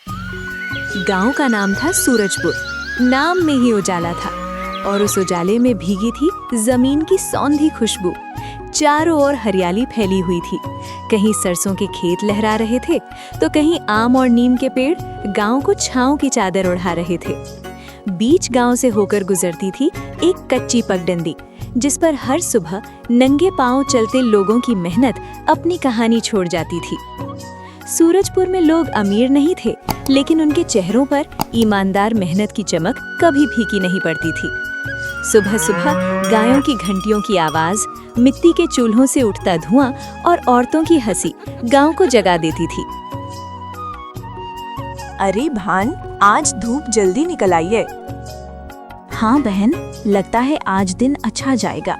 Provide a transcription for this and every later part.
गांव का नाम था सूरजपुर। नाम में ही उजाला था और उस उजाले में भीगी थी जमीन की सौंधी खुशबू। चारों ओर हरियाली फैली हुई थी। कहीं सरसों के खेत लहरा रहे थे तो कहीं आम और नीम के पेड़ गांव को छांव की चादर ओढ़ा रहे थे। बीच गांव से होकर गुजरती थी एक कच्ची पगडंडी, जिस पर हर सुबह नंगे पांव चलते लोगों की मेहनत अपनी कहानी छोड़ जाती थी। सूरजपुर में लोग अमीर नहीं थे, लेकिन उनके चेहरों पर ईमानदार मेहनत की चमक कभी फीकी नहीं पड़ती थी। सुबह सुबह गायों की घंटियों की आवाज, मिट्टी के चूल्हों से उठता धुआं और औरतों की हंसी गांव को जगा देती थी। अरे भान, आज धूप जल्दी निकल आई है। हाँ बहन, लगता है आज दिन अच्छा जाएगा।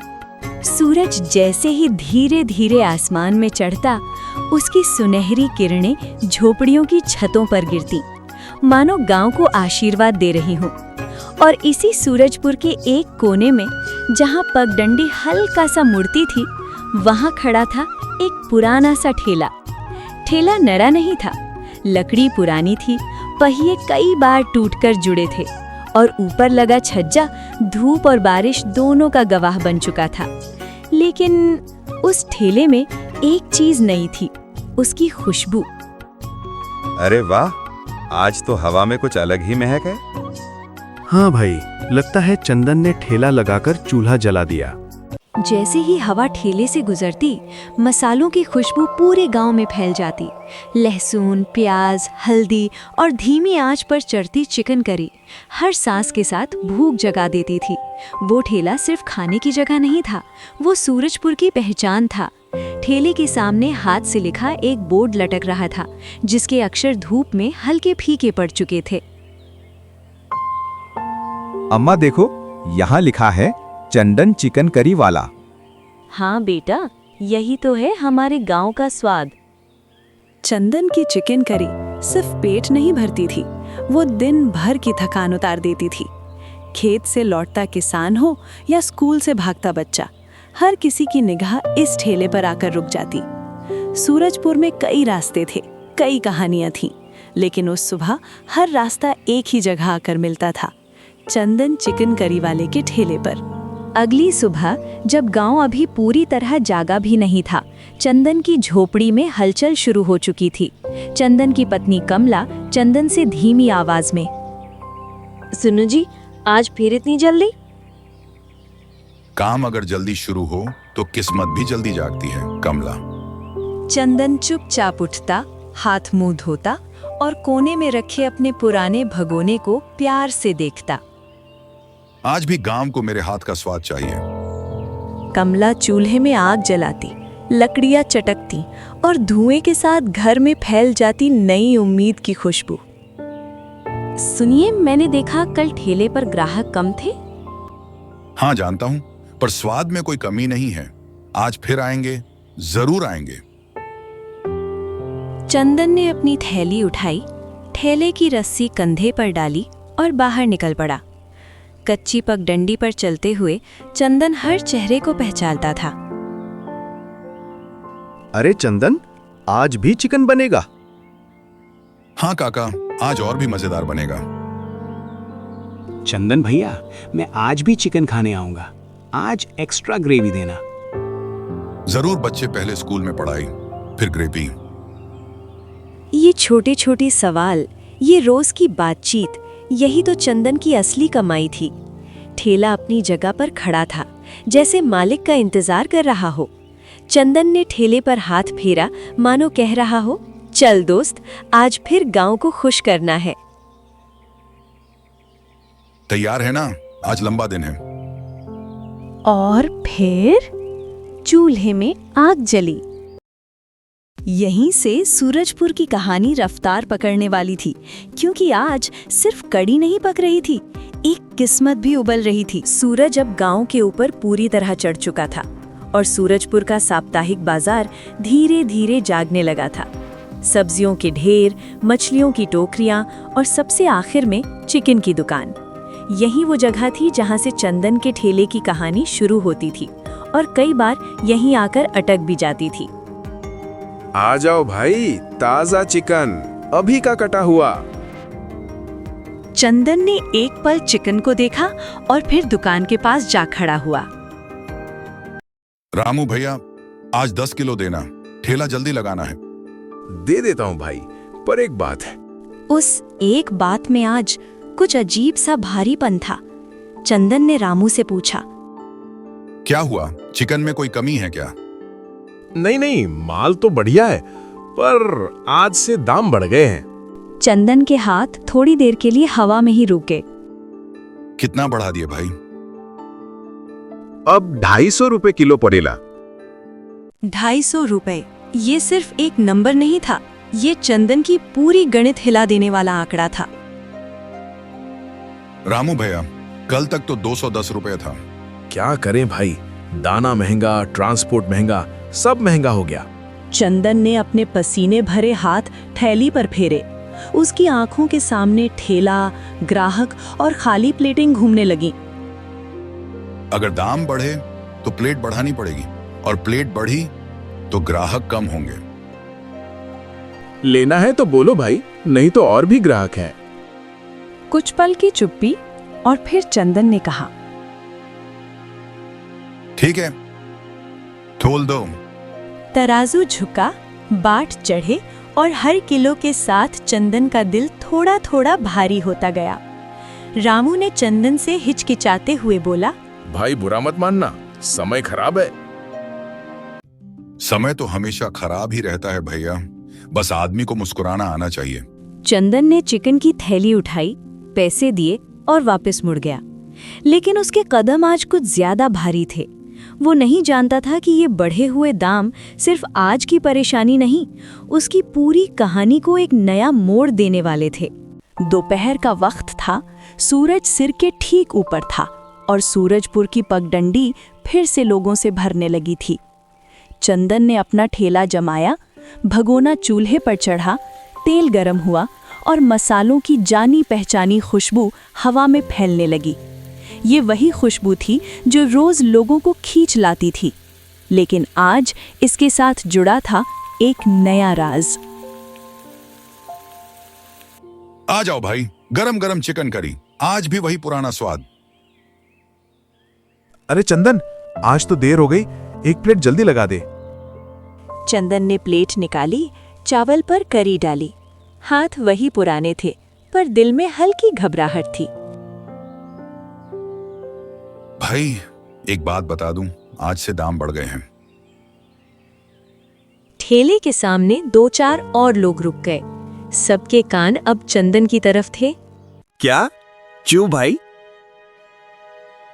सूरज जैसे ही धीरे धीरे आसमान में चढ़ता, उसकी सुनहरी किरणें झोपड़ियों की छतों पर गिरती, मानो गांव को आशीर्वाद दे रही हूँ। और इसी सूरजपुर के एक कोने में, जहाँ पगडंडी हल्का सा मुड़ती थी, वहाँ खड़ा था एक पुराना सा ठेला। ठेला नया नहीं था, लकड़ी पुरानी थी, पहिए कई बार टूटकर जुड़े थे और ऊपर लगा छज्जा धूप और बारिश दोनों का गवाह बन चुका था। लेकिन उस ठेले में एक चीज नई थी, उसकी खुशबू। अरे वाह, आज तो हवा में कुछ अलग ही महक है। हाँ भाई, लगता है चंदन ने ठेला लगाकर चूल्हा जला दिया। जैसे ही हवा ठेले से गुजरती, मसालों की खुशबू पूरे गांव में फैल जाती। लहसुन, प्याज, हल्दी और धीमी आंच पर चढ़ती चिकन करी हर सांस के साथ भूख जगा देती थी। वो ठेला सिर्फ खाने की जगह नहीं था, वो सूरजपुर की पहचान था। ठेले के सामने हाथ से लिखा एक बोर्ड लटक रहा था, जिसके अक्षर धूप में हल्के फीके पड़ चुके थे। अम्मा देखो, यहाँ लिखा है चंदन चिकन करी वाला। हाँ बेटा, यही तो है हमारे गांव का स्वाद। चंदन की चिकन करी सिर्फ पेट नहीं भरती थी, वो दिन भर की थकान उतार देती थी। खेत से लौटता किसान हो या स्कूल से भागता बच्चा, हर किसी की निगाह इस ठेले पर आकर रुक जाती। सूरजपुर में कई रास्ते थे, कई कहानियां थीं, लेकिन उस सुबह हर रास्ता एक ही जगह आकर मिलता था, चंदन चिकन करी वाले के ठेले पर। अगली सुबह, जब गांव अभी पूरी तरह जागा भी नहीं था, चंदन की झोपड़ी में हलचल शुरू हो चुकी थी। चंदन की पत्नी कमला चंदन से धीमी आवाज में, सुनो जी, आज फिर इतनी जल्दी? काम अगर जल्दी शुरू हो तो किस्मत भी जल्दी जागती है कमला। चंदन चुपचाप उठता, हाथ मुंह धोता और कोने में रखे अपने पुराने भगोने को प्यार से देखता। आज भी गांव को मेरे हाथ का स्वाद चाहिए। कमला चूल्हे में आग जलाती, लकड़ियां चटकती और धुएं के साथ घर में फैल जाती नई उम्मीद की खुशबू। सुनिए, मैंने देखा कल ठेले पर ग्राहक कम थे। हाँ जानता हूँ, पर स्वाद में कोई कमी नहीं है। आज फिर आएंगे, जरूर आएंगे। चंदन ने अपनी थैली उठाई, ठेले की रस्सी कंधे पर डाली और बाहर निकल पड़ा। कच्ची पगडंडी पर चलते हुए चंदन हर चेहरे को पहचानता था। अरे चंदन, आज भी चिकन बनेगा? हाँ काका, आज और भी मजेदार बनेगा। चंदन भैया, मैं आज भी चिकन खाने आऊंगा। आज एक्स्ट्रा ग्रेवी देना। जरूर बच्चे, पहले स्कूल में पढ़ाई, फिर ग्रेवी। ये छोटे छोटे सवाल, ये रोज की बातचीत, यही तो चंदन की असली कमाई थी। ठेला अपनी जगह पर खड़ा था, जैसे मालिक का इंतजार कर रहा हो। चंदन ने ठेले पर हाथ फेरा, मानो कह रहा हो, चल दोस्त, आज फिर गांव को खुश करना है। तैयार है ना? आज लंबा दिन है। और फिर चूल्हे में आग जली। यहीं से सूरजपुर की कहानी रफ्तार पकड़ने वाली थी, क्योंकि आज सिर्फ कड़ी नहीं पक रही थी, एक किस्मत भी उबल रही थी। सूरज अब गांव के ऊपर पूरी तरह चढ़ चुका था और सूरजपुर का साप्ताहिक बाजार धीरे धीरे जागने लगा था। सब्जियों के ढेर, मछलियों की टोकरियां और सबसे आखिर में चिकन की दुकान। यही वो जगह थी जहां से चंदन के ठेले की कहानी शुरू होती थी और कई बार यहीं आकर अटक भी जाती थी। आ जाओ भाई, ताजा चिकन अभी का कटा हुआ, चंदन ने एक पल चिकन को देखा और फिर दुकान के पास जा खड़ा हुआ। रामू भैया, आज 10 किलो देना, ठेला जल्दी लगाना है। दे देता हूँ भाई, पर एक बात है। उस एक बात में आज कुछ अजीब सा भारीपन था। चंदन ने रामू से पूछा, क्या हुआ, चिकन में कोई कमी है क्या? नहीं नहीं, माल तो बढ़िया है, पर आज से दाम बढ़ गए हैं। चंदन के हाथ थोड़ी देर के लिए हवा में ही रुके। कितना बढ़ा दिए भाई? अब 250 रुपए किलो पड़ेगा। 250 रुपए, ये सिर्फ एक नंबर नहीं था, ये चंदन की पूरी गणित हिला देने वाला आंकड़ा था। रामू भैया, कल तक तो 210 रुपए था। क्या करें भाई, दाना महंगा, ट्रांसपोर्ट महंगा, सब महंगा हो गया। चंदन ने अपने पसीने भरे हाथ थैली पर फेरे। उसकी आंखों के सामने ठेला, ग्राहक और खाली प्लेटें घूमने लगीं। अगर दाम बढ़े तो प्लेट बढ़ानी पड़ेगी, और प्लेट बढ़ी तो ग्राहक कम होंगे। लेना है तो बोलो भाई, नहीं तो और भी ग्राहक हैं। कुछ पल की चुप्पी और फिर चंदन ने कहा, ठीक है, तोल दो। तराजू झुका, बाट चढ़े और हर किलो के साथ चंदन का दिल थोड़ा थोड़ा भारी होता गया। रामू ने चंदन से हिचकिचाते हुए बोला, भाई बुरा मत मानना, समय खराब है। समय तो हमेशा खराब ही रहता है भैया, बस आदमी को मुस्कुराना आना चाहिए। चंदन ने चिकन की थैली उठाई, पैसे दिए और वापस मुड़ गया। लेकिन उसके कदम आज कुछ ज्यादा भारी थे। वो नहीं जानता था कि ये बढ़े हुए दाम सिर्फ आज की परेशानी नहीं, उसकी पूरी कहानी को एक नया मोड़ देने वाले थे। दोपहर का वक्त था, सूरज सिर के ठीक ऊपर था और सूरजपुर की पगडंडी फिर से लोगों से भरने लगी थी। चंदन ने अपना ठेला जमाया, भगोना चूल्हे पर चढ़ा, तेल गरम हुआ और मसालों की जानी पहचानी खुशबू हवा में फैलने लगी। ये वही खुशबू थी जो रोज लोगों को खींच लाती थी, लेकिन आज इसके साथ जुड़ा था एक नया राज। आ जाओ भाई, गरम गरम चिकन करी, आज भी वही पुराना स्वाद। अरे चंदन, आज तो देर हो गई, एक प्लेट जल्दी लगा दे। चंदन ने प्लेट निकाली, चावल पर करी डाली। हाथ वही पुराने थे, पर दिल में हल्की घबराहट थी। भाई एक बात बता दूं, आज से दाम बढ़ गए हैं। ठेले के सामने 2-4 और लोग रुक गए। सबके कान अब चंदन की तरफ थे। क्या? क्यों भाई?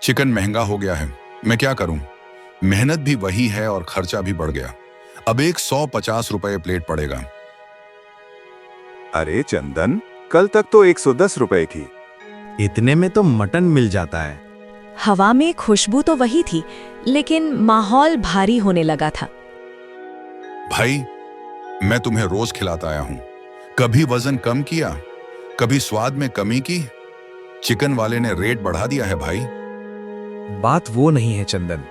चिकन महंगा हो गया है, मैं क्या करूं? मेहनत भी वही है और खर्चा भी बढ़ गया। अब एक 150 रुपए प्लेट पड़ेगा। अरे चंदन, कल तक तो 110 रुपए थी। इतने में तो मटन मिल जाता है। हवा में खुशबू तो वही थी, लेकिन माहौल भारी होने लगा था। भाई, मैं तुम्हें रोज खिलाता आया हूं, कभी वजन कम किया, कभी स्वाद में कमी की। चिकन वाले ने रेट बढ़ा दिया है भाई। बात वो नहीं है चंदन,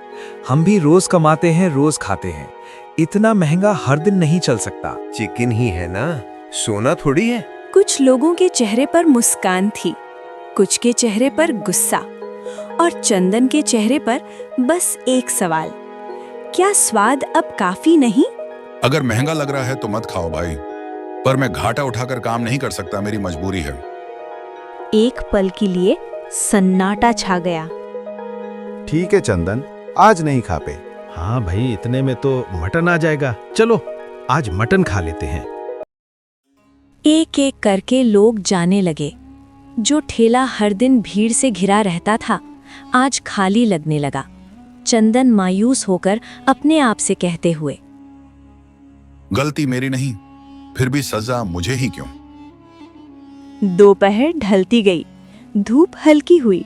हम भी रोज कमाते हैं, रोज खाते हैं। इतना महंगा हर दिन नहीं चल सकता। चिकन ही है ना, सोना थोड़ी है। कुछ लोगों के चेहरे पर मुस्कान थी, कुछ के चेहरे पर गुस्सा और चंदन के चेहरे पर बस एक सवाल, क्या स्वाद अब काफी नहीं? अगर महंगा लग रहा है तो मत खाओ भाई, पर मैं घाटा उठाकर काम नहीं कर सकता, मेरी मजबूरी है। एक पल के लिए सन्नाटा छा गया। ठीक है चंदन, आज नहीं खापे। हाँ भाई, इतने में तो मटन आ जाएगा। चलो आज मटन खा लेते हैं। एक एक करके लोग जाने लगे। जो ठेला हर दिन भीड़ से घिरा रहता था, आज खाली लगने लगा। चंदन मायूस होकर अपने आप से कहते हुए, गलती मेरी नहीं, फिर भी सजा मुझे ही क्यों? दोपहर ढलती गई, धूप हल्की हुई,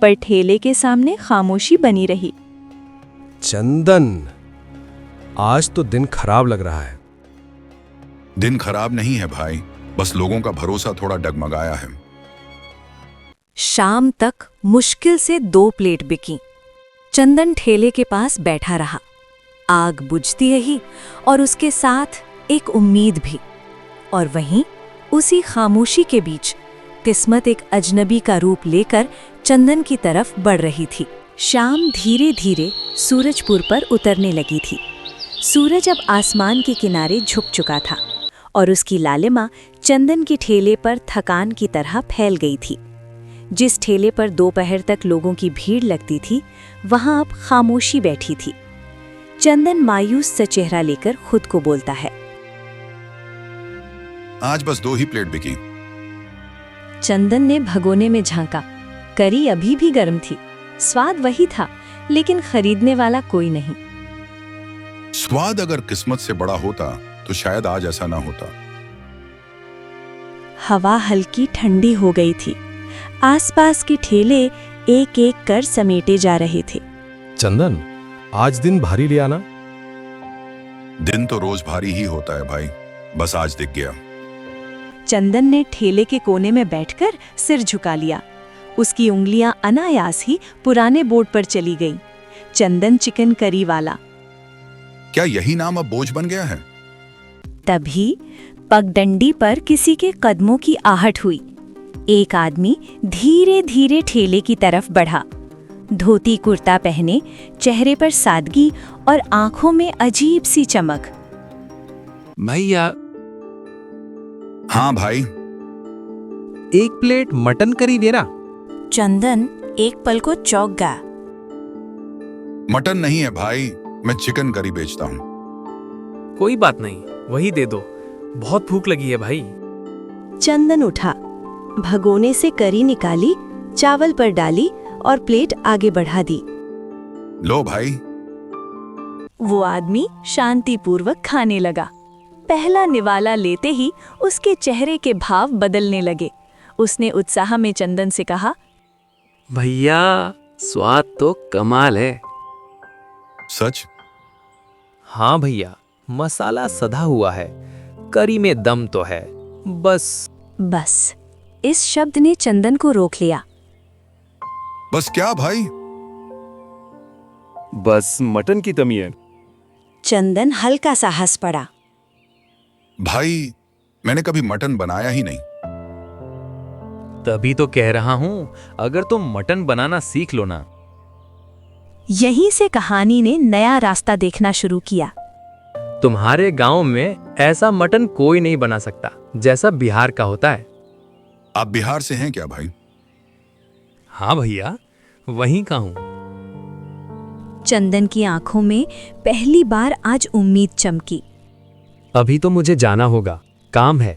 पर ठेले के सामने खामोशी बनी रही। चंदन, आज तो दिन खराब लग रहा है। दिन खराब नहीं है भाई, बस लोगों का भरोसा थोड़ा डगमगाया है। शाम तक मुश्किल से 2 प्लेट बिकी। चंदन ठेले के पास बैठा रहा। आग बुझती रही और उसके साथ एक उम्मीद भी। और वहीं उसी खामोशी के बीच किस्मत एक अजनबी का रूप लेकर चंदन की तरफ बढ़ रही थी। शाम धीरे धीरे सूरजपुर पर उतरने लगी थी। सूरज अब आसमान के किनारे झुक चुका था और उसकी लालिमा चंदन के ठेले पर थकान की तरह फैल गई थी। जिस ठेले पर दोपहर तक लोगों की भीड़ लगती थी, वहां अब खामोशी बैठी थी। चंदन मायूस सा चेहरा लेकर खुद को बोलता है। आज बस 2 ही प्लेट बिकी। चंदन ने भगोने में झांका। करी अभी भी गर्म थी, स्वाद वही था, लेकिन खरीदने वाला कोई नहीं। स्वाद अगर किस्मत से बड़ा होता तो शायद आज ऐसा ना होता। हवा हल्की ठंडी हो गई थी। आसपास के ठेले एक एक कर समेटे जा रहे थे। चंदन, आज दिन भारी ले आना। दिन तो रोज भारी ही होता है भाई, बस आज दिख गया। चंदन ने ठेले के कोने में बैठकर सिर झुका लिया। उसकी उंगलियां अनायास ही पुराने बोर्ड पर चली गईं। चंदन चिकन करी वाला। क्या यही नाम अब बोझ बन गया है? तभी पगडंडी पर किसी के कदमों की आहट हुई। एक आदमी धीरे धीरे ठेले की तरफ बढ़ा। धोती कुर्ता पहने, चेहरे पर सादगी और आंखों में अजीब सी चमक। भैया, हाँ भाई। 1 प्लेट मटन करी देना। चंदन एक पल को चौंक गया। मटन नहीं है भाई, मैं चिकन करी बेचता हूँ। कोई बात नहीं, वही दे दो, बहुत भूख लगी है भाई। चंदन उठा, भगोने से करी निकाली, चावल पर डाली और प्लेट आगे बढ़ा दी। लो भाई। वो आदमी शांतिपूर्वक खाने लगा। पहला निवाला लेते ही उसके चेहरे के भाव बदलने लगे। उसने उत्साह में चंदन से कहा, भैया, स्वाद तो कमाल है। सच? हाँ भैया, मसाला सधा हुआ है, करी में दम तो है, बस। इस शब्द ने चंदन को रोक लिया। बस क्या भाई? बस मटन की कमी है। चंदन हल्का सा हंस पड़ा। भाई, मैंने कभी मटन बनाया ही नहीं। तभी तो कह रहा हूं, अगर तुम मटन बनाना सीख लो ना। यहीं से कहानी ने नया रास्ता देखना शुरू किया। तुम्हारे गांव में ऐसा मटन कोई नहीं बना सकता जैसा बिहार का होता है। आप बिहार से हैं क्या भाई? हाँ भैया, वहीं का हूं। चंदन की आंखों में पहली बार आज उम्मीद चमकी। अभी तो मुझे जाना होगा, काम है।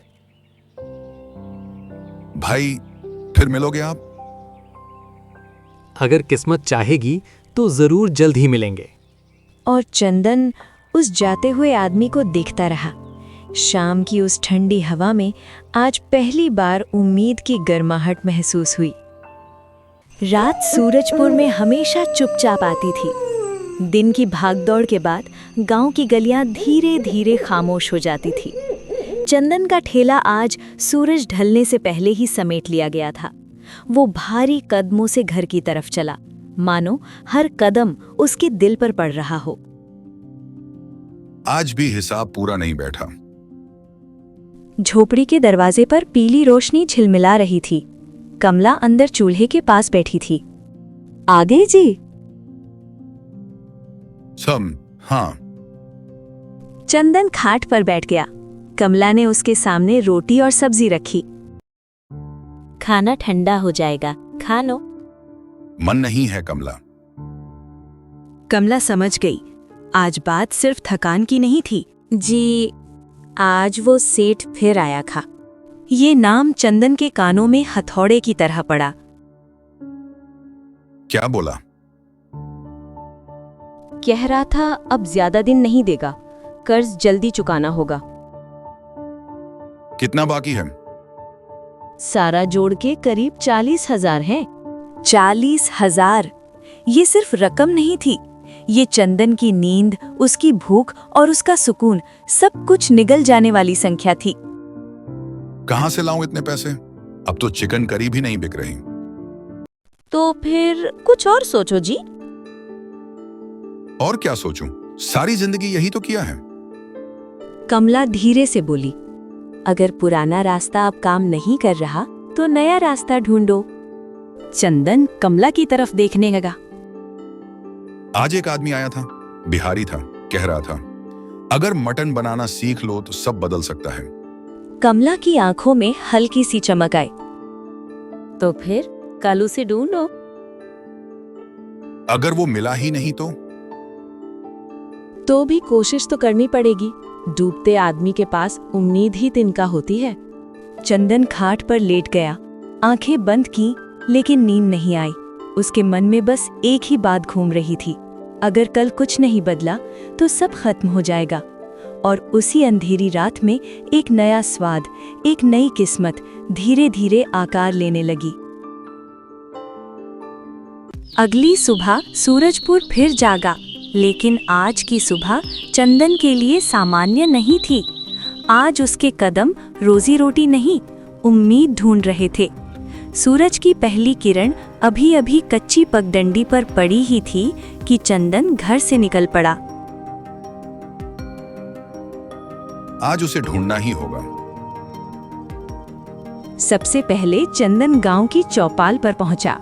भाई, फिर मिलोगे आप? अगर किस्मत चाहेगी तो जरूर जल्द ही मिलेंगे। और चंदन उस जाते हुए आदमी को देखता रहा। शाम की उस ठंडी हवा में आज पहली बार उम्मीद की गर्माहट महसूस हुई। रात सूरजपुर में हमेशा चुपचाप आती थी। दिन की भागदौड़ के बाद गांव की गलियां धीरे धीरे खामोश हो जाती थी। चंदन का ठेला आज सूरज ढलने से पहले ही समेट लिया गया था। वो भारी कदमों से घर की तरफ चला, मानो हर कदम उसके दिल पर पड़ रहा हो। आज भी हिसाब पूरा नहीं बैठा। झोपड़ी के दरवाजे पर पीली रोशनी झिलमिला रही थी। कमला अंदर चूल्हे के पास बैठी थी। आ गई जी? हाँ। चंदन खाट पर बैठ गया। कमला ने उसके सामने रोटी और सब्जी रखी। खाना ठंडा हो जाएगा, खा लो। मन नहीं है कमला। कमला समझ गई, आज बात सिर्फ थकान की नहीं थी। जी, आज वो सेठ फिर आया था। ये नाम चंदन के कानों में हथौड़े की तरह पड़ा। क्या बोला? कह रहा था अब ज्यादा दिन नहीं देगा, कर्ज जल्दी चुकाना होगा। कितना बाकी है? सारा जोड़ के करीब 40,000 हैं। 40,000! ये सिर्फ रकम नहीं थी, ये चंदन की नींद, उसकी भूख और उसका सुकून, सब कुछ निगल जाने वाली संख्या थी। कहां से लाऊं इतने पैसे? अब तो चिकन करी भी नहीं बिक रही। तो फिर कुछ और सोचो जी। और क्या सोचूं? सारी जिंदगी यही तो किया है। कमला धीरे से बोली, अगर पुराना रास्ता अब काम नहीं कर रहा तो नया रास्ता ढूंढो। चंदन कमला की तरफ देखने लगा। आज एक आदमी आया था, बिहारी था, कह रहा था अगर मटन बनाना सीख लो तो सब बदल सकता है। कमला की आंखों में हल्की सी चमक आई। तो फिर कल उसे ढूंढो। अगर वो मिला ही नहीं तो भी कोशिश तो करनी पड़ेगी। डूबते आदमी के पास उम्मीद ही तिनका होती है। चंदन खाट पर लेट गया, आंखें बंद की, लेकिन नींद नहीं आई। उसके मन में बस एक ही बात घूम रही थी, अगर कल कुछ नहीं बदला तो सब खत्म हो जाएगा। और उसी अंधेरी रात में एक नया स्वाद, एक नई किस्मत धीरे धीरे आकार लेने लगी। अगली सुबह सूरजपुर फिर जागा, लेकिन आज की सुबह चंदन के लिए सामान्य नहीं थी। आज उसके कदम रोजी रोटी नहीं, उम्मीद ढूंढ रहे थे। सूरज की पहली किरण अभी अभी कच्ची पगडंडी पर पड़ी ही थी कि चंदन घर से निकल पड़ा। आज उसे ढूंढना ही होगा। सबसे पहले चंदन गांव की चौपाल पर पहुंचा।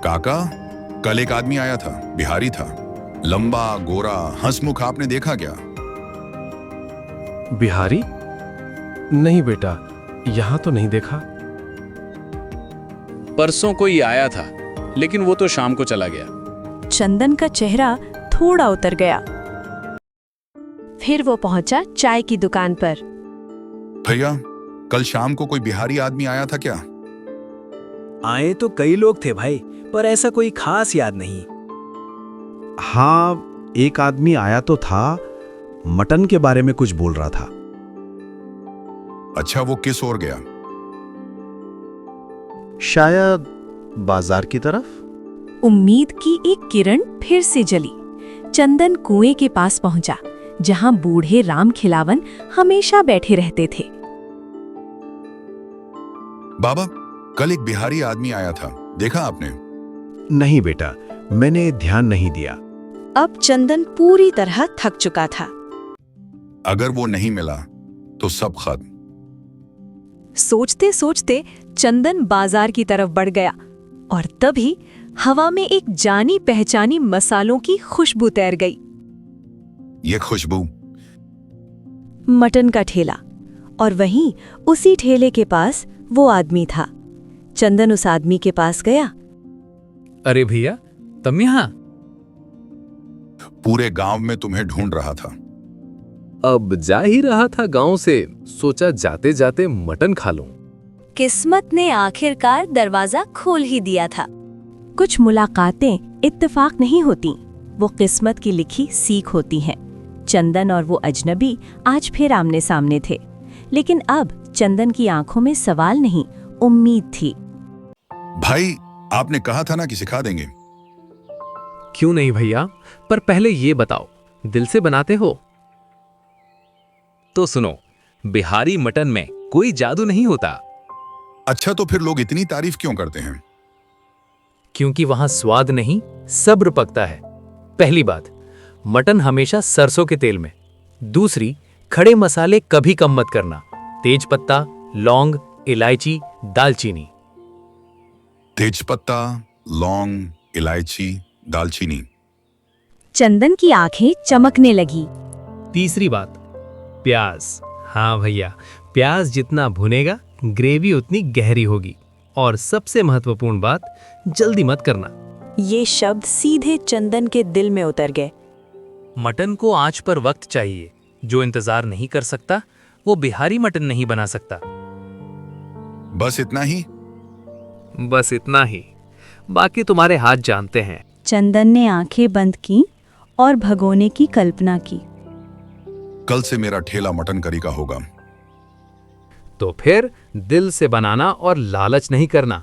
काका, कल एक आदमी आया था, बिहारी था, लंबा, गोरा, हंसमुख, आपने देखा क्या? बिहारी? नहीं बेटा, यहाँ तो नहीं देखा। परसों कोई आया था, लेकिन वो तो शाम को चला गया। चंदन का चेहरा थोड़ा उतर गया। फिर वो पहुंचा चाय की दुकान पर। भैया, कल शाम को कोई बिहारी आदमी आया था क्या? आए तो कई लोग थे भाई, पर ऐसा कोई खास याद नहीं। हाँ, एक आदमी आया तो था, मटन के बारे में कुछ बोल रहा था। अच्छा, वो किस ओर गया? शायद बाजार की तरफ। उम्मीद की एक किरण फिर से जली। चंदन कुएं के पास पहुंचा, जहां बूढ़े राम खिलावन हमेशा बैठे रहते थे। बाबा, कल एक बिहारी आदमी आया था, देखा आपने? नहीं बेटा, मैंने ध्यान नहीं दिया। अब चंदन पूरी तरह थक चुका था। अगर वो नहीं मिला तो सब खत्म। सोचते सोचते चंदन बाजार की तरफ बढ़ गया, और तभी हवा में एक जानी पहचानी मसालों की खुशबू तैर गई। ये खुशबू? मटन का ठेला, और वहीं उसी ठेले के पास वो आदमी था। चंदन उस आदमी के पास गया। अरे भैया, तुम यहाँ? पूरे गांव में तुम्हें ढूंढ रहा था। अब जा ही रहा था गांव से, सोचा जाते जाते मटन खा लूं। किस्मत ने आखिरकार दरवाजा खोल ही दिया था। कुछ मुलाकातें इत्तेफाक नहीं होती, वो किस्मत की लिखी सीख होती हैं। चंदन और वो अजनबी आज फिर आमने सामने थे, लेकिन अब चंदन की आंखों में सवाल नहीं, उम्मीद थी। भाई, आपने कहा था ना कि सिखा देंगे। क्यों नहीं भैया, पर पहले ये बताओ, दिल से बनाते हो? तो सुनो, बिहारी मटन में कोई जादू नहीं होता। अच्छा, तो फिर लोग इतनी तारीफ क्यों करते हैं? क्योंकि वहां स्वाद नहीं, सब्र पकता है। पहली बात, मटन हमेशा सरसों के तेल में। दूसरी, खड़े मसाले कभी कम मत करना। तेज पत्ता, लौंग, इलायची, दालचीनी। तेजपत्ता, लौंग, इलायची, दालचीनी। चंदन की आंखें चमकने लगी। तीसरी बात, प्याज। हाँ भैया, प्याज जितना भुनेगा ग्रेवी उतनी गहरी होगी। और सबसे महत्वपूर्ण बात, जल्दी मत करना। ये शब्द सीधे चंदन के दिल में उतर गए। मटन को आंच पर वक्त चाहिए। जो इंतजार नहीं कर सकता, वो बिहारी मटन नहीं बना सकता। बस इतना ही? बस इतना ही, बाकी तुम्हारे हाथ जानते हैं। चंदन ने आंखें बंद की और भगोने की कल्पना की। कल से मेरा ठेला मटन करी का होगा। तो फिर दिल से बनाना और लालच नहीं करना।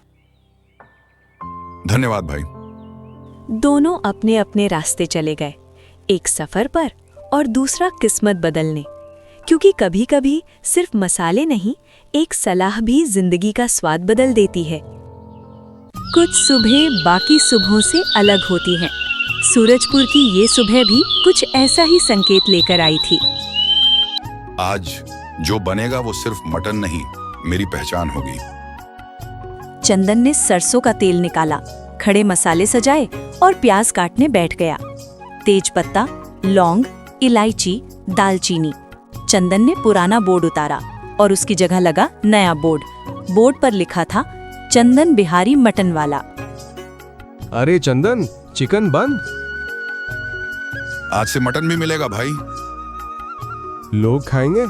धन्यवाद भाई। दोनों अपने अपने रास्ते चले गए, एक सफर पर और दूसरा किस्मत बदलने। क्योंकि कभी कभी सिर्फ मसाले नहीं, एक सलाह भी जिंदगी का स्वाद बदल देती है। कुछ सुबह बाकी सुबहों से अलग होती हैं। सूरजपुर की ये सुबह भी कुछ ऐसा ही संकेत लेकर आई थी। आज जो बनेगा वो सिर्फ मटन नहीं, मेरी पहचान होगी। चंदन ने सरसों का तेल निकाला, खड़े मसाले सजाए और प्याज काटने बैठ गया। तेज पत्ता, लौंग, इलायची, दालचीनी। चंदन ने पुराना बोर्ड उतारा और उसकी जगह लगा नया बोर्ड। बोर्ड पर लिखा था चंदन बिहारी मटन वाला। अरे चंदन, चिकन बंद। आज से मटन भी मिलेगा भाई। लोग खाएंगे?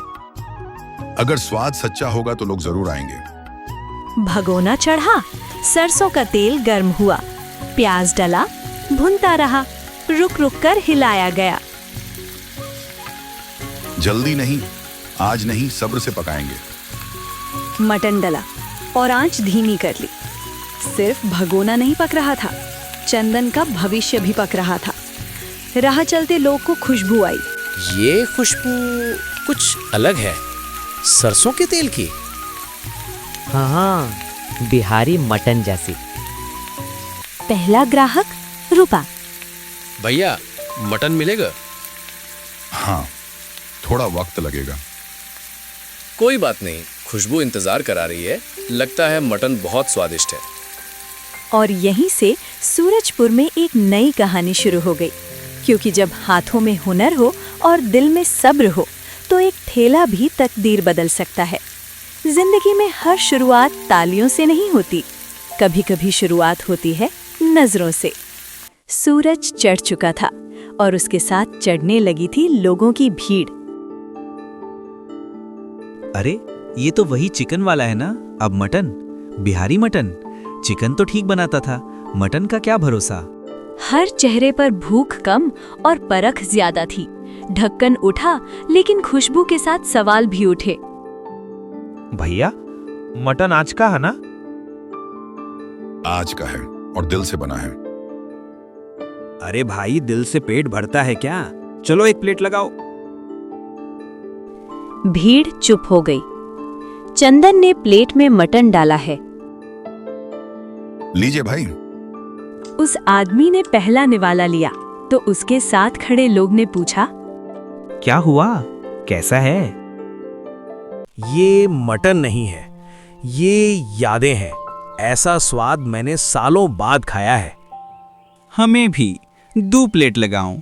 अगर स्वाद सच्चा होगा तो लोग जरूर आएंगे। भगोना चढ़ा, सरसों का तेल गर्म हुआ, प्याज डला, भुनता रहा, रुक रुक कर हिलाया गया। जल्दी नहीं, आज नहीं, सब्र से पकाएंगे। मटन डला और आंच धीमी कर ली। सिर्फ भगोना नहीं पक रहा था, चंदन का भविष्य भी पक रहा था। राह चलते लोग को खुशबू आई। ये खुशबू कुछ अलग है, सरसों के तेल की। हाँ, बिहारी मटन जैसी। पहला ग्राहक रुपा। भैया, मटन मिलेगा? हाँ, थोड़ा वक्त लगेगा। कोई बात नहीं, खुशबू इंतजार करा रही है। लगता है मटन बहुत स्वादिष्ट है। और यहीं से सूरजपुर में एक नई कहानी शुरू हो गई, क्योंकि जब हाथों में हुनर हो और दिल में सब्र हो तो एक ठेला भी तकदीर बदल सकता है। जिंदगी में हर शुरुआत तालियों से नहीं होती, कभी कभी शुरुआत होती है नजरों से। सूरज चढ़ चुका था और उसके साथ चढ़ने लगी थी लोगों की भीड़। अरे ये तो वही चिकन वाला है ना? अब मटन, बिहारी मटन। चिकन तो ठीक बनाता था, मटन का क्या भरोसा। हर चेहरे पर भूख कम और परख ज्यादा थी। ढक्कन उठा, लेकिन खुशबू के साथ सवाल भी उठे। भैया, मटन आज का है ना? आज का है और दिल से बना है। अरे भाई, दिल से पेट भरता है क्या? चलो एक प्लेट लगाओ। भीड़ चुप हो गई। चंदन ने प्लेट में मटन डाला है। लीजिए भाई। उस आदमी ने पहला निवाला लिया तो उसके साथ खड़े लोग ने पूछा, क्या हुआ, कैसा है? ये मटन नहीं है, ये यादें हैं। ऐसा स्वाद मैंने सालों बाद खाया है। हमें भी 2 प्लेट लगाऊं।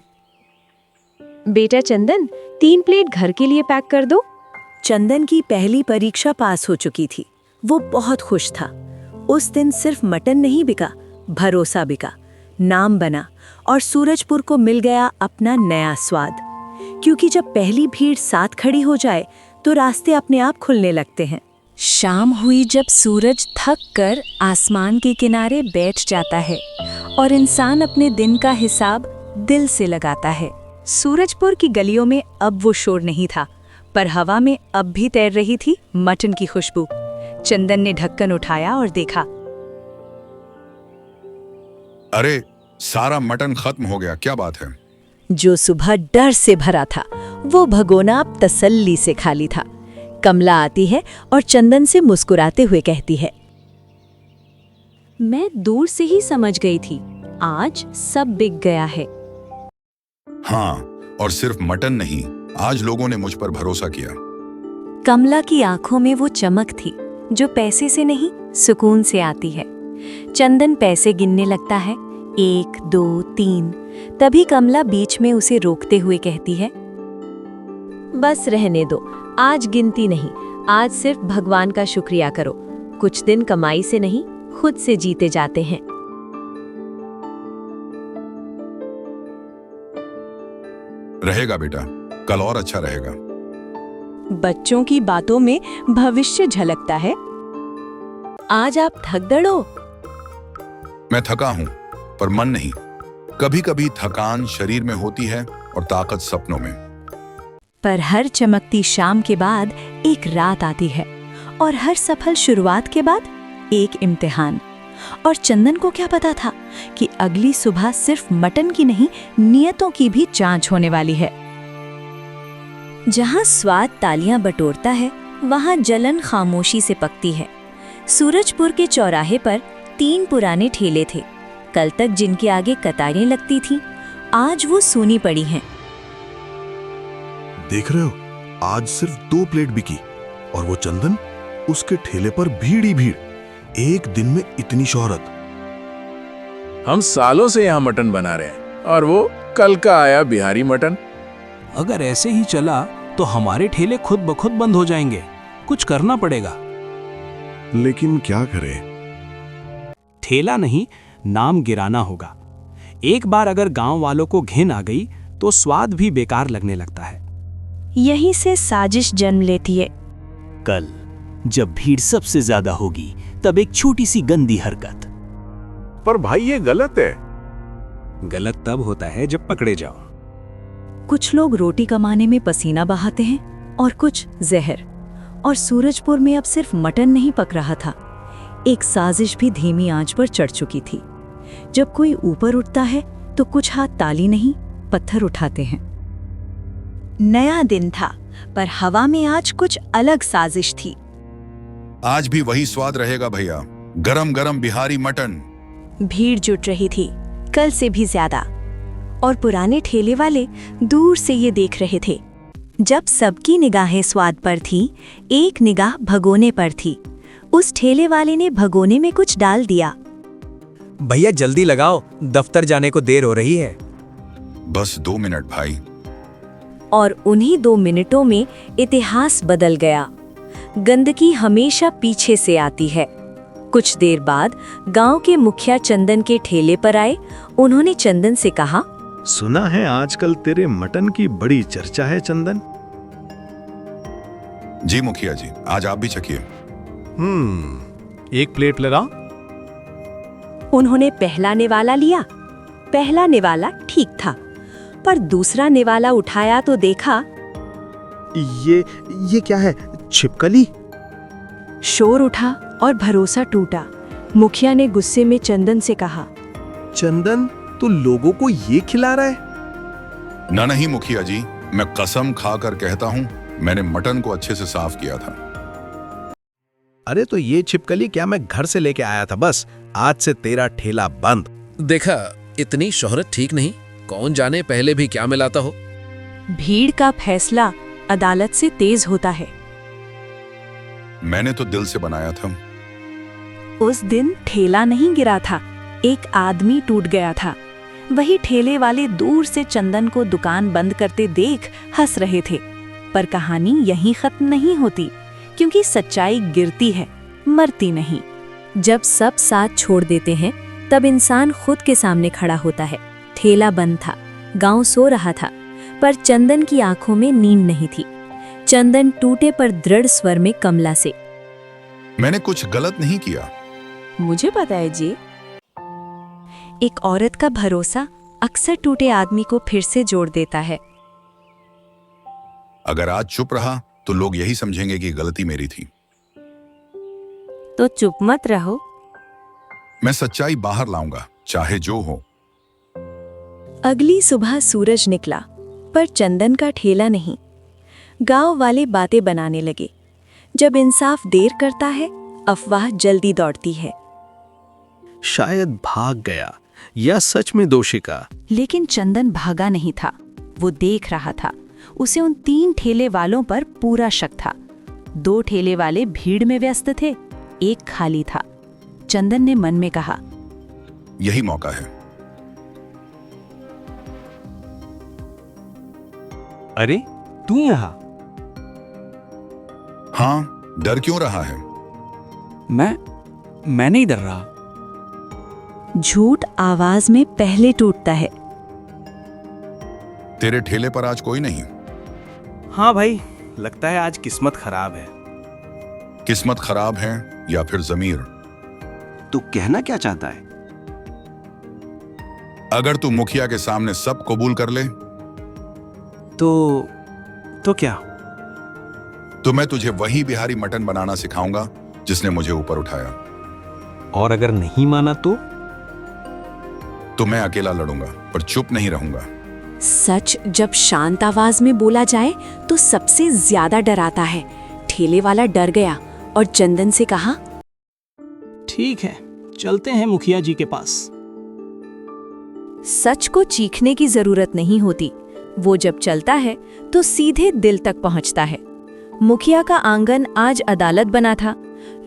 बेटा चंदन, 3 प्लेट घर के लिए पैक कर दो। चंदन की पहली परीक्षा पास हो चुकी थी। वो बहुत खुश था। उस दिन सिर्फ मटन नहीं बिका, भरोसा बिका, नाम बना और सूरजपुर को मिल गया अपना नया स्वाद। क्योंकि जब पहली भीड़ साथ खड़ी हो जाए तो रास्ते अपने आप खुलने लगते हैं। शाम हुई जब सूरज थक कर आसमान के किनारे बैठ जाता है और इंसान अपने दिन का हिसाब दिल से लगाता है। सूरजपुर की गलियों में अब वो शोर नहीं था, पर हवा में अब भी तैर रही थी मटन की खुशबू। चंदन ने ढक्कन उठाया और देखा। अरे, सारा मटन खत्म हो गया, क्या बात है? जो सुबह डर से भरा था, वो भगोना अब तसल्ली से खाली था। कमला आती है और चंदन से मुस्कुराते हुए कहती है, मैं दूर से ही समझ गई थी, आज सब बिक गया है। हाँ, और सिर्फ मटन नहीं, आज लोगों ने मुझ पर भरोसा किया। कमला की आंखों में वो चमक थी जो पैसे से नहीं, सुकून से आती है। चंदन पैसे गिनने लगता है, 1, 2, 3। तभी कमला बीच में उसे रोकते हुए कहती है, बस रहने दो, आज गिनती नहीं, आज सिर्फ भगवान का शुक्रिया करो। कुछ दिन कमाई से नहीं, खुद से जीते जाते हैं। रहेगा बेटा, कल और अच्छा रहेगा। बच्चों की बातों में भविष्य झलकता है। आज आप थक दड़ो। मैं थका हूं, पर मन नहीं। कभी कभी थकान शरीर में होती है और ताकत सपनों में। पर हर चमकती शाम के बाद एक रात आती है और हर सफल शुरुआत के बाद एक इम्तिहान। और चंदन को क्या पता था कि अगली सुबह सिर्फ मटन की नहीं, नियतों की भी जांच होने वाली है। जहां स्वाद तालियां बटोरता है, वहां जलन खामोशी से पकती है। सूरजपुर के चौराहे पर 3 पुराने ठेले थे। कल तक जिनके आगे कतारें लगती थीं, आज वो सूनी पड़ी हैं। देख रहे हो, आज सिर्फ 2 प्लेट बिकी और वो चंदन, उसके ठेले पर भीड़ ही भीड़। एक दिन में इतनी शोहरत। हम सालों से यहाँ मटन बना रहे हैं और वो कल का आया बिहारी मटन। अगर ऐसे ही चला तो हमारे ठेले खुद ब खुद बंद हो जाएंगे। कुछ करना पड़ेगा। लेकिन क्या करें? ठेला नहीं, नाम गिराना होगा। एक बार अगर गांव वालों को घिन आ गई तो स्वाद भी बेकार लगने लगता है। यहीं से साजिश जन्म लेती है। कल जब भीड़ सबसे ज्यादा होगी तब एक छोटी सी गंदी हरकत। पर भाई ये गलत है। गलत तब होता है जब पकड़े जाओ। कुछ लोग रोटी कमाने में पसीना बहाते हैं और कुछ जहर। और सूरजपुर में अब सिर्फ मटन नहीं पक रहा था, एक साजिश भी धीमी आंच पर चढ़ चुकी थी। जब कोई ऊपर उठता है तो कुछ हाथ ताली नहीं, पत्थर उठाते हैं। नया दिन था, पर हवा में आज कुछ अलग साजिश थी। आज भी वही स्वाद रहेगा भैया, गरम गरम बिहारी मटन। भीड़ जुट रही थी, कल से भी ज्यादा। और पुराने ठेले वाले दूर से ये देख रहे थे। जब सबकी निगाहें स्वाद पर थी, एक निगाह भगोने पर थी। उस ठेले वाले ने भगोने में कुछ डाल दिया। भैया जल्दी लगाओ, दफ्तर जाने को देर हो रही है। बस 2 मिनट भाई। और उन्हीं 2 मिनटों में इतिहास बदल गया। गंदगी हमेशा पीछे से आती है। कुछ देर बाद गांव के मुखिया चंदन के ठेले पर आए। उन्होंने चंदन से कहा, सुना है आजकल तेरे मटन की बड़ी चर्चा है चंदन। जी मुखिया जी, आज आप भी चखिए। 1 प्लेट लगा। उन्होंने पहला निवाला लिया। पहला निवाला ठीक था, पर दूसरा निवाला उठाया तो देखा ये क्या है? छिपकली? शोर उठा और भरोसा टूटा। मुखिया ने गुस्से में चंदन से कहा, चंदन, तू लोगों को ये खिला रहा है? ना नहीं मुखिया जी, मैं कसम खाकर कहता हूँ, मैंने मटन को अच्छे से साफ किया था। अरे तो ये छिपकली क्या मैं घर से लेके आया था। बस आज से तेरा ठेला बंद। देखा, इतनी शोहरत ठीक नहीं, कौन जाने पहले भी क्या मिलाता हो। भीड़ का फैसला अदालत से तेज होता है। मैंने तो दिल से बनाया था। उस दिन ठेला नहीं गिरा था, एक आदमी टूट गया था। वही ठेले वाले दूर से चंदन को दुकान बंद करते देख हंस रहे थे। पर कहानी यहीं खत्म नहीं होती, क्योंकि सच्चाई गिरती है, मरती नहीं। जब सब साथ छोड़ देते हैं, तब इंसान खुद के सामने खड़ा होता है। ठेला बंद था, गांव सो रहा था, पर चंदन की आंखों में नींद नहीं थी। चंदन टूटे पर दृढ़ स्वर में कमला से, मैंने कुछ गलत नहीं किया। मुझे पता है जी। एक औरत का भरोसा अक्सर टूटे आदमी को फिर से जोड़ देता है। अगर आज चुप रहा तो लोग यही समझेंगे कि गलती मेरी थी। तो चुप मत रहो। मैं सच्चाई बाहर लाऊंगा, चाहे जो हो। अगली सुबह सूरज निकला, पर चंदन का ठेला नहीं। गांव वाले बातें बनाने लगे। जब इंसाफ देर करता है, अफवाह जल्दी दौड़ती है। शायद भाग गया या सच में दोषी का। लेकिन चंदन भागा नहीं था, वो देख रहा था। उसे उन 3 ठेले वालों पर पूरा शक था। 2 ठेले वाले भीड़ में व्यस्त थे, एक खाली था। चंदन ने मन में कहा, यही मौका है। अरे तू यहाँ? हाँ, डर क्यों रहा है? मैं नहीं डर रहा। झूठ आवाज में पहले टूटता है। तेरे ठेले पर आज कोई नहीं? हाँ भाई, लगता है आज किस्मत खराब है। किस्मत खराब है या फिर जमीर? तू कहना क्या चाहता है? अगर तू मुखिया के सामने सब कबूल कर ले तो क्या? तो मैं तुझे वही बिहारी मटन बनाना सिखाऊंगा जिसने मुझे ऊपर उठाया। और अगर नहीं माना तो मैं अकेला लड़ूंगा, पर चुप नहीं रहूंगा। सच जब शांत आवाज में बोला जाए तो सबसे ज्यादा डराता है। ठेले वाला डर गया और चंदन से कहा, ठीक है, चलते हैं मुखिया जी के पास। सच को चीखने की जरूरत नहीं होती, वो जब चलता है तो सीधे दिल तक पहुंचता है। मुखिया का आंगन आज अदालत बना था।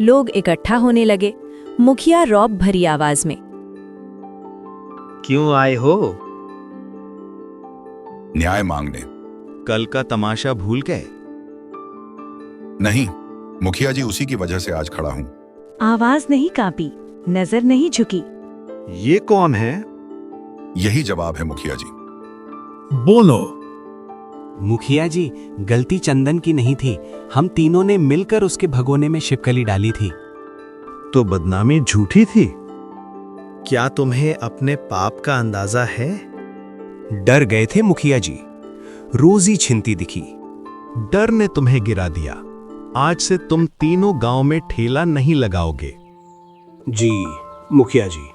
लोग इकट्ठा होने लगे। मुखिया रौब भरी आवाज में, क्यों आए हो? न्याय मांगने। कल का तमाशा भूल गए? नहीं, मुखिया जी उसी की वजह से आज खड़ा हूं। आवाज नहीं कांपी, नजर नहीं झुकी। ये कौन है? यही जवाब है मुखिया जी। बोलो। मुखिया जी, गलती चंदन की नहीं थी। हम तीनों ने मिलकर उसके भगोने में छिपकली डाली थी। तो बदनामी झूठी थी? क्या तुम्हें अपने पाप का अंदाजा है? डर गए थे मुखिया जी, रोजी छिनती दिखी। डर ने तुम्हें गिरा दिया। आज से तुम तीनों गांव में ठेला नहीं लगाओगे। जी मुखिया जी।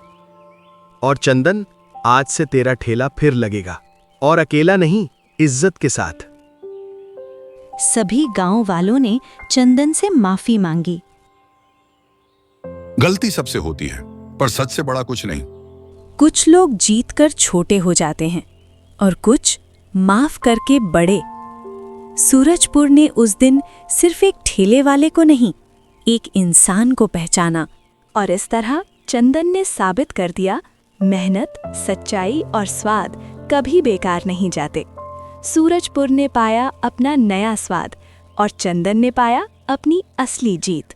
और चंदन, आज से तेरा ठेला फिर लगेगा, और अकेला नहीं, इज्जत के साथ। सभी गांव वालों ने चंदन से माफी मांगी। गलती सबसे होती है, पर सच से बड़ा कुछ नहीं। कुछ लोग जीतकर छोटे हो जाते हैं और कुछ माफ करके बड़े। सूरजपुर ने उस दिन सिर्फ एक ठेले वाले को नहीं, एक इंसान को पहचाना। और इस तरह चंदन ने साबित कर दिया, मेहनत, सच्चाई और स्वाद कभी बेकार नहीं जाते। सूरजपुर ने पाया अपना नया स्वाद और चंदन ने पाया अपनी असली जीत।